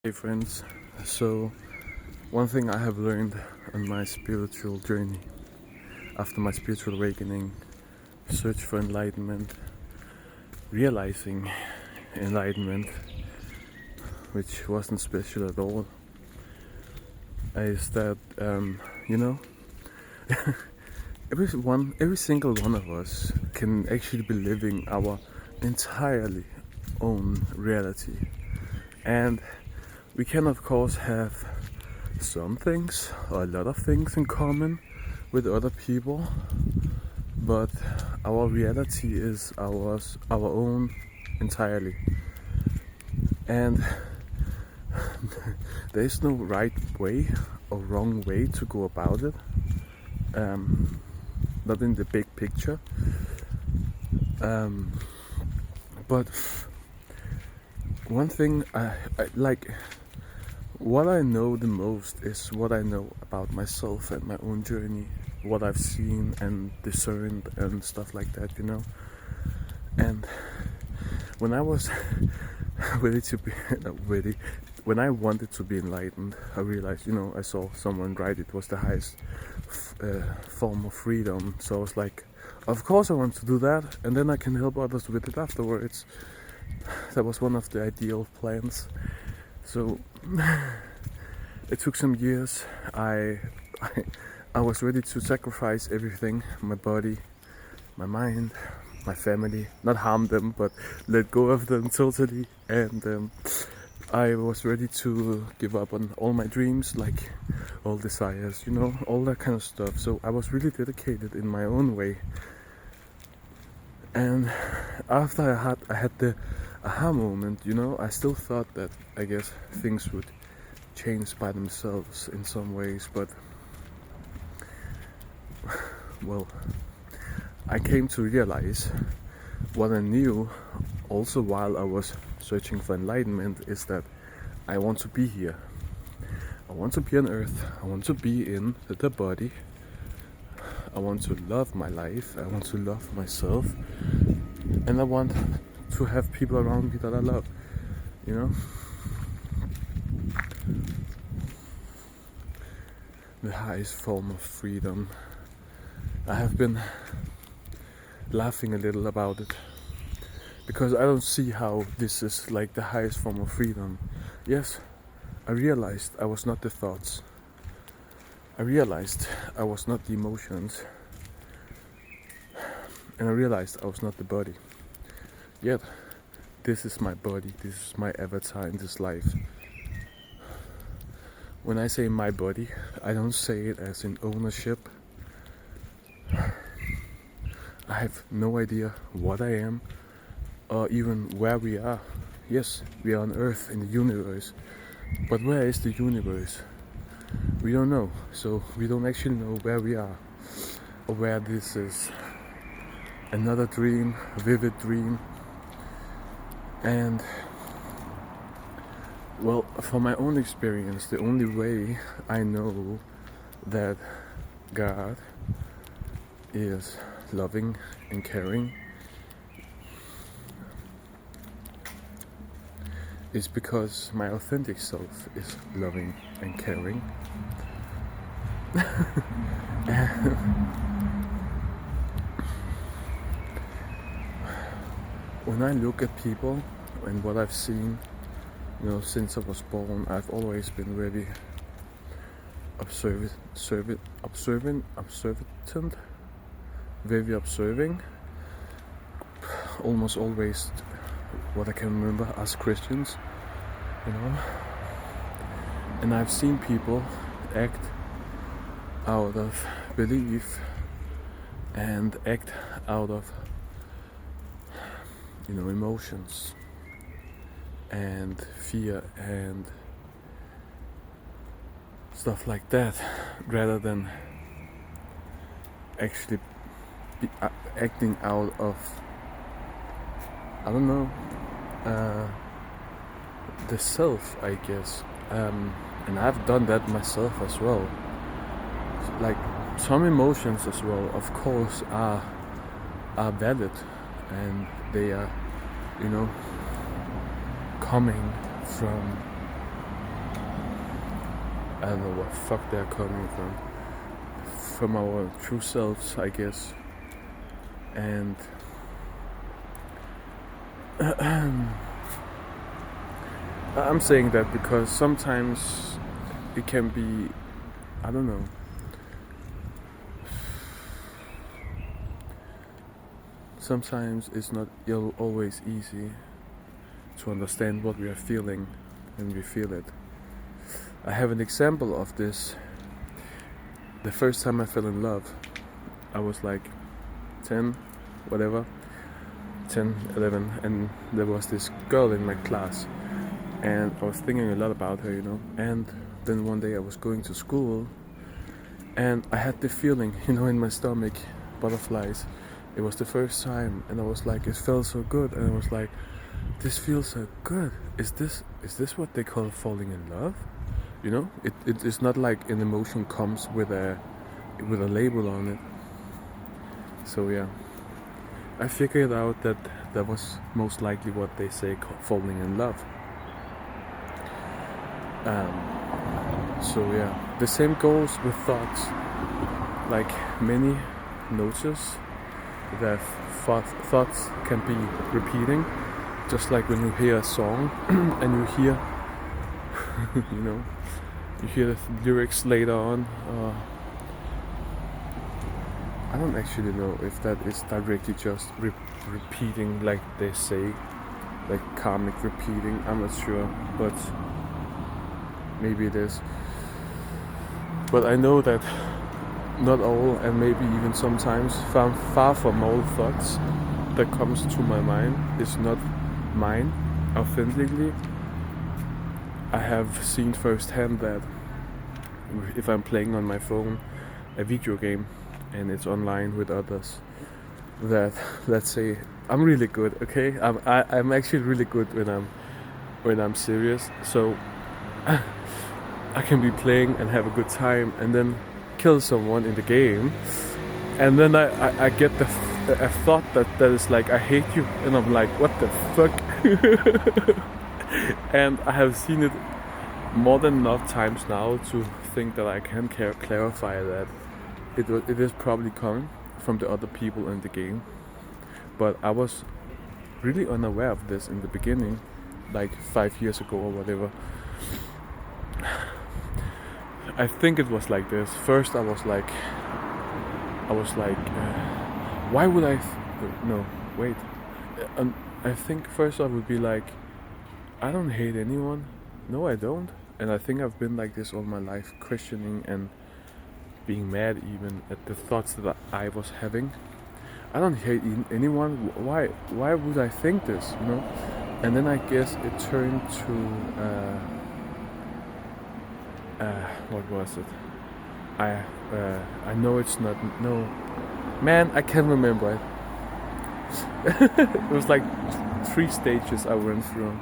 Hey friends, so one thing I have learned on my spiritual journey, after my spiritual awakening, search for enlightenment, realizing enlightenment, which wasn't special at all, is that, you know, every single one of us can actually be living our entirely own reality. And we can of course have some things or a lot of things in common with other people, but our reality is our own entirely. And there is no right way or wrong way to go about it. Not in the big picture. But one thing I like, what I know the most is what I know about myself and my own journey, what I've seen and discerned and stuff like that, And when I was ready to be ready, when I wanted to be enlightened, I realized, I saw someone write it was the highest form of freedom. So I was like, of course I want to do that, and then I can help others with it afterwards. That was one of the ideal plans. So it took some years. I was ready to sacrifice everything, my body, my mind, my family, not harm them, but let go of them totally. And I was ready to give up on all my dreams, like all desires, all that kind of stuff. So I was really dedicated in my own way. And after I had the aha moment, I still thought that, I guess, things would change by themselves in some ways, but well, I came to realize what I knew also while I was searching for enlightenment is that I want to be here. I want to be on earth. I want to be in the body. I want to love my life. I want to love myself. And I want to have people around me that I love, The highest form of freedom. I have been laughing a little about it because I don't see how this is like the highest form of freedom. Yes, I realized I was not the thoughts. I realized I was not the emotions. And I realized I was not the body. Yet, this is my body, this is my avatar in this life. When I say my body, I don't say it as in ownership. I have no idea what I am or even where we are. Yes, we are on Earth in the universe, but where is the universe? We don't know, so we don't actually know where we are or where this is. Another dream, a vivid dream. And well, from my own experience, the only way I know that God is loving and caring is because my authentic self is loving and caring. When I look at people and what I've seen, since I was born, I've always been very observant, very observing. Almost always, what I can remember, as Christians, And I've seen people act out of belief and act out of, emotions and fear and stuff like that, rather than actually acting out of, the self, I guess. And I've done that myself as well. Like some emotions as well, of course, are valid, and they are, coming from I don't know what fuck they're coming from our true selves, I guess. And I'm saying that because sometimes it can be, I don't know, sometimes it's not always easy to understand what we are feeling when we feel it. I have an example of this. The first time I fell in love, I was like 10, 11, and there was this girl in my class, and I was thinking a lot about her, and then one day I was going to school, and I had the feeling, in my stomach, butterflies. It was the first time, and I was like, it felt so good, and I was like, this feels so good. Is this what they call falling in love? It is not like an emotion comes with a label on it. So yeah, I figured out that was most likely what they say falling in love. So yeah, the same goes with thoughts. Like many notice that thoughts can be repeating, just like when you hear a song and you hear you hear the lyrics later on. I don't actually know if that is directly just repeating, like they say, like karmic repeating. I'm not sure, but maybe it is. But I know that not all, and maybe even sometimes far from all thoughts that comes to my mind is not mine authentically. I have seen firsthand that if I'm playing on my phone a video game and it's online with others, that, let's say, I'm really good, okay? I'm actually really good when I'm serious. So I can be playing and have a good time and then kill someone in the game, and then I get a thought that is like, I hate you, and I'm like, what the fuck? And I have seen it more than enough times now to think that I can clarify that it is probably coming from the other people in the game. But I was really unaware of this in the beginning, like 5 years ago or whatever. I think it was like this. First I was like, why would I no, wait. I think first I would be like, I don't hate anyone. No, I don't. And I think I've been like this all my life, questioning and being mad even at the thoughts that I was having. I don't hate anyone. Why would I think this, And then I guess it turned to what was it? I know it's not, no, man, I can't remember it. It was like 3 stages I went through,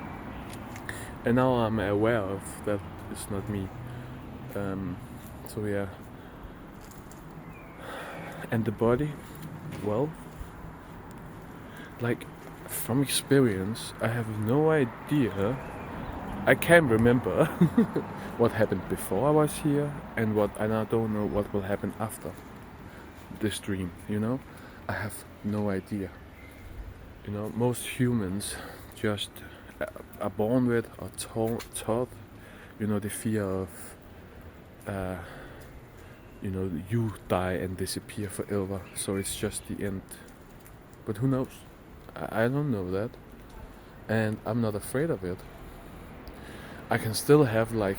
and now I'm aware of that it's not me. So yeah. And the body, well, like, from experience, I have no idea. I can't remember what happened before I was here, and I don't know what will happen after this dream, I have no idea. Most humans just are born with or taught, the fear of, you die and disappear forever, so it's just the end. But who knows? I don't know that, and I'm not afraid of it. I can still have, like,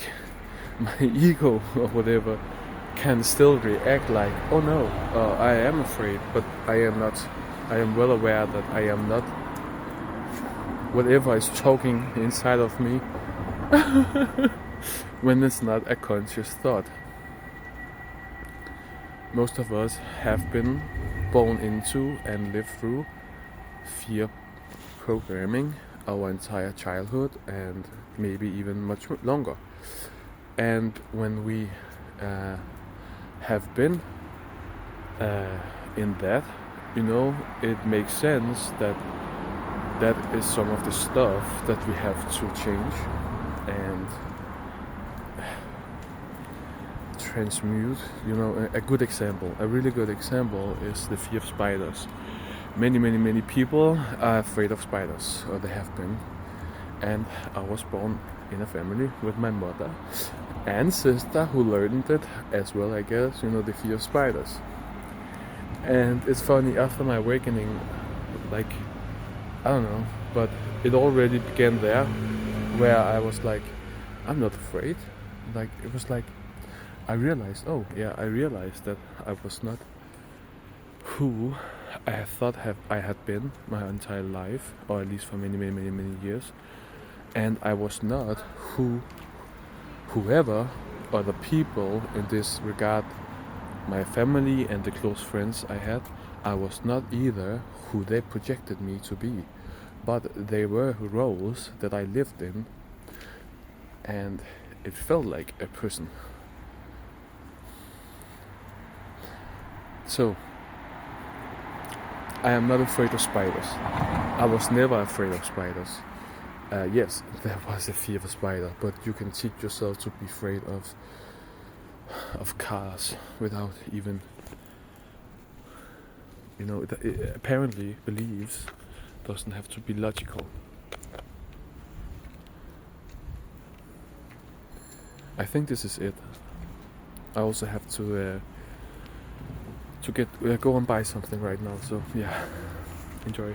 my ego or whatever can still react like, oh no, I am afraid, but I am not. I am well aware that I am not. Whatever is talking inside of me when it's not a conscious thought. Most of us have been born into and lived through fear programming our entire childhood, and maybe even much longer. And when we have been in that, it makes sense that is some of the stuff that we have to change. And transmute. A good example, a really good example is the fear of spiders. Many people are afraid of spiders, or they have been. And I was born in a family with my mother and sister who learned it as well, I guess, the fear of spiders. And it's funny, after my awakening, like, I don't know, but it already began there, where I was like, I'm not afraid. Like, it was like, I realized that I was not who I thought I had been my entire life, or at least for many years. And I was not whoever or the people in this regard, my family and the close friends I had, I was not either who they projected me to be, but they were roles that I lived in, and it felt like a person. So, I am not afraid of spiders. I was never afraid of spiders. Yes, there was a fear of a spider, but you can teach yourself to be afraid of cars without even, it apparently beliefs doesn't have to be logical. I think this is it. I also have to go and buy something right now, so yeah, enjoy.